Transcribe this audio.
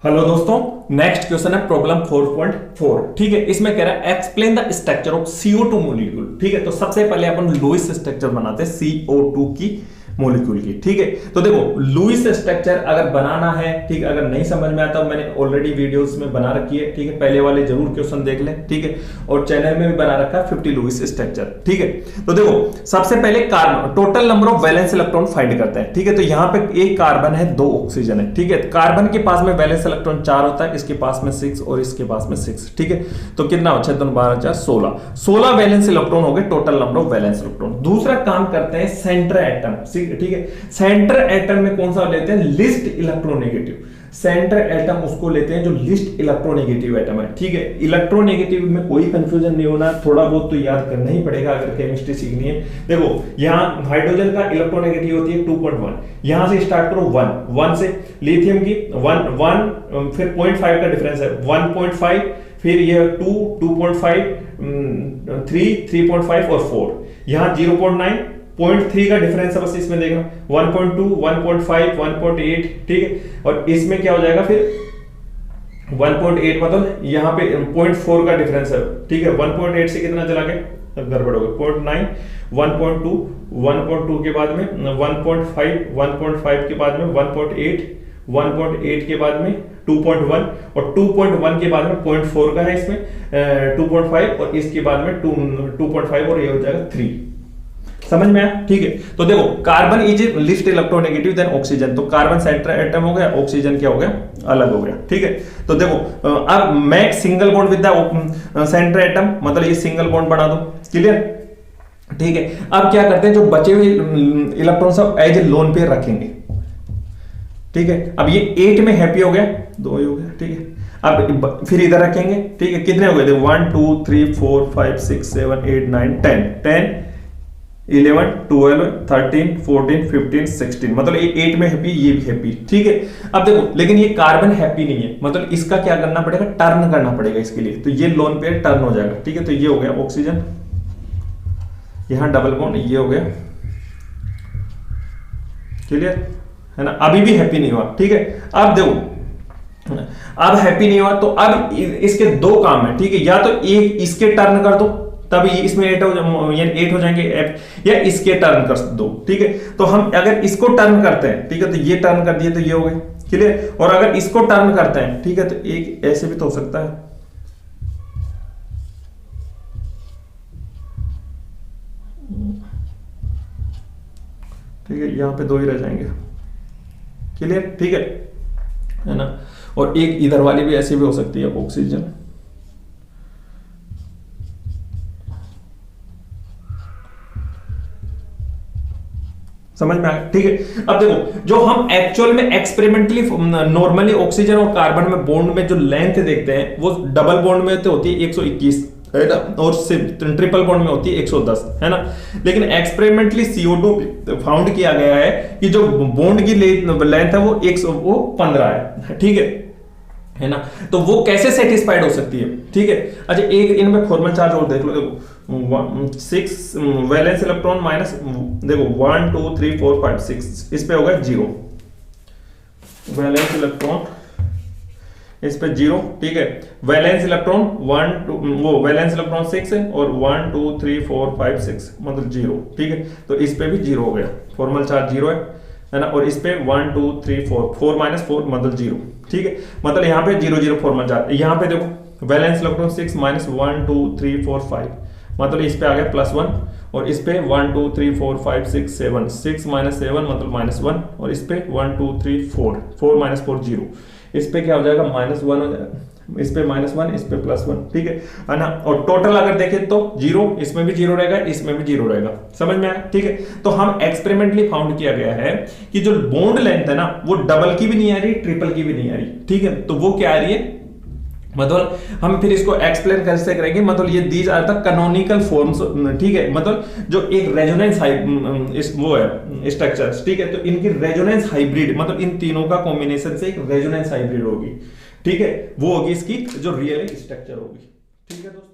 Hello दोस्तों, next question है problem 4.4। ठीक है, इसमें कह रहा है explain the structure of CO2 molecule. ठीक है, तो सबसे पहले अपन लुईस स्ट्रक्चर बनाते हैं CO2 की मॉलिक्यूल की। ठीक है, तो देखो लुईस स्ट्रक्चर अगर बनाना है, ठीक है, अगर नहीं समझ में आता मैंने ऑलरेडी वीडियोस में बना रखी है। ठीक है, पहले वाले जरूर क्वेश्चन देख ले। ठीक है, और चैनल में भी बना रखा है 50 लुईस स्ट्रक्चर। ठीक है, तो देखो सबसे पहले carbon total number of valence electron find करते हैं। ठीक है, तो यहां पे एक कार्बन है, 2 ऑक्सीजन है। ठीक है, कार्बन के पास में वैलेंस इलेक्ट्रॉन 4 होता है, इसके पास में 6 और इसके पास में 6। ठीक है, तो कितना हो 6 12 4 16 वैलेंस इलेक्ट्रॉन हो गए, total number of valence electron. दूसरा काम करते हैं सेंटर एटम। ठीक है, सेंटर एटम में कौन सा लेते हैं? List electronegative. सेंटर एटम उसको लेते हैं जो लिस्ट इलेक्ट्रोनेगेटिव एटम है। ठीक है, इलेक्ट्रोनेगेटिव में कोई कंफ्यूजन नहीं होना, थोड़ा बहुत तो याद करना ही पड़ेगा अगर केमिस्ट्री सीखनी है। देखो यहां हाइड्रोजन का इलेक्ट्रोनेगेटिव होती है 2.1, यहां से स्टार्ट करो 1 से, लिथियम की 1 फिर 0.5 का डिफरेंस है 1.5, फिर ये 2 2.5 3 3.5 और 4, यहां 0.9 0.3 का डिफरेंस है बस इसमें देखना, 1.2 1.5 1.8। ठीक है, और इसमें क्या हो जाएगा फिर 1.8 मतलब यहाँ पे 0.4 का डिफरेंस है। ठीक है, 1.8 से कितना चला गया, गड़बड़ हो गया, 0.9 1.2 1.2 के बाद में 1.5 1.5 के बाद में 1.8 1.8 के बाद में 2.1 और 2.1 के बाद में 0.4 का है इसमें 2.5 और इसके बाद में 2.5 और ये हो जाएगा 3। समझ में आया? ठीक है, तो देखो carbon is list electronegative than oxygen, तो कार्बन सेंटर एटम हो गया, ऑक्सीजन क्या हो गया, अलग हो गया। ठीक है, तो देखो अब मैं single bond with the centre atom, मतलब ये सिंगल बॉन्ड बना दो। क्लियर? ठीक है, अब क्या करते हैं, जो बचे हुए इलेक्ट्रॉन सब एज ए लोन पेयर रखेंगे। ठीक है, अब ये 8 में हैप्पी हो गया, 2 हो गया। ठीक है, अब फिर इधर रखेंगे। ठीक है, कितने हो गए, 1 2 3 4 5 6 7 8 9 10 11 12 13 14 15 16, मतलब ये 8 में हैप्पी, ये भी हैप्पी। ठीक है, अब देखो लेकिन ये कार्बन हैप्पी नहीं है, मतलब इसका क्या करना पड़ेगा, टर्न करना पड़ेगा इसके लिए, तो ये लोन पेयर टर्न हो जाएगा। ठीक है, तो ये हो गया ऑक्सीजन, यहां डबल बॉन्ड, ये हो गया। क्लियर है ना? अभी भी हैप्पी नहीं हुआ। ठीक है, अब देखो अब हैप्पी नहीं हुआ, तो अब इसके 2 काम है। ठीक है, या तो एक इसके टर्न कर दो, तब इसमें 8 हो जाएंगे, या इसके टर्न कर दो। ठीक है, तो हम अगर इसको टर्न करते हैं, ठीक है, तो ये टर्न कर दिए तो ये हो गए। क्लियर? और अगर इसको टर्न करते हैं, ठीक है, तो एक ऐसे भी तो हो सकता है। ठीक है, यहां पे 2 ही रह जाएंगे। क्लियर? ठीक है ना? और एक इधर वाली भी ऐसी भी हो सकती है, ऑक्सीजन। समझ में आया? ठीक है, अब देखो जो हम एक्चुअल में एक्सपेरिमेंटली नॉर्मली ऑक्सीजन और कार्बन में बॉन्ड में जो लेंथ देखते हैं वो डबल बॉन्ड में तो होती है 121 है ना, और ट्रिपल बॉन्ड में होती है 110 है ना। लेकिन एक्सपेरिमेंटली CO2 फाउंड किया गया है कि जो बॉन्ड की लेंथ है वो 15 है। ठीक है ना, तो वो कैसे सेटिस्फाइड हो सकती है? ठीक है, अच्छा एक इनमें फॉर्मल चार्ज और देख लो। देखो 6 वैलेंस इलेक्ट्रॉन माइनस, देखो 1 2 3 4 5 6, इस पे होगा 0 वैलेंस इलेक्ट्रॉन, इस पे 0। ठीक है, वैलेंस इलेक्ट्रॉन 1 2 वो वैलेंस इलेक्ट्रॉन 6 है और 1 2 3 4 5 6 मतलब 0। ठीक है, तो इस पे भी 0 हो गया, फॉर्मल चार्ज 0 है ना, और इस पे 1 2 3 4 माइनस 4 मतलब 0। ठीक है, मतलब यहाँ पे 0 0 फॉर्मल चार्ज। यहाँ पे देखो वैलेंस इलेक्ट्रॉन 6 माइनस 1 2 3 4 5, मतलब इस पे आ गया +1, और इस पे 1 2 3 4 5 6 7 6 माइनस 7 मतलब -1, और इस पे 1 2 3 4 माइनस 4 0, इस पे क्या हो जाएगा -1 हो जाएगा, इस पे -1 इस पे +1। ठीक है ना, और टोटल अगर देखें तो 0, इसमें भी 0 रहेगा, इसमें भी 0 रहेगा। समझ में आया? ठीक है, तो हम एक्सपेरिमेंटली फाउंड किया गया है कि जो बॉन्ड लेंथ है ना वो डबल की भी नहीं आ रही, ट्रिपल की भी नहीं आ रही। ठीक है, तो वो क्या आ रही है, मतलब हम फिर इसको एक्सप्लेन कैसे करेंगे, मतलब ये these are the canonical forms. ठीक है, मतलब जो एक रेजोनेंस वो है स्ट्रक्चर्स। ठीक है, तो इनकी रेजोनेंस हाइब्रिड, मतलब इन तीनों का कॉम्बिनेशन से एक रेजोनेंस हाइब्रिड होगी। ठीक है, वो होगी इसकी जो रियल स्ट्रक्चर होगी। ठीक है दोस्तों।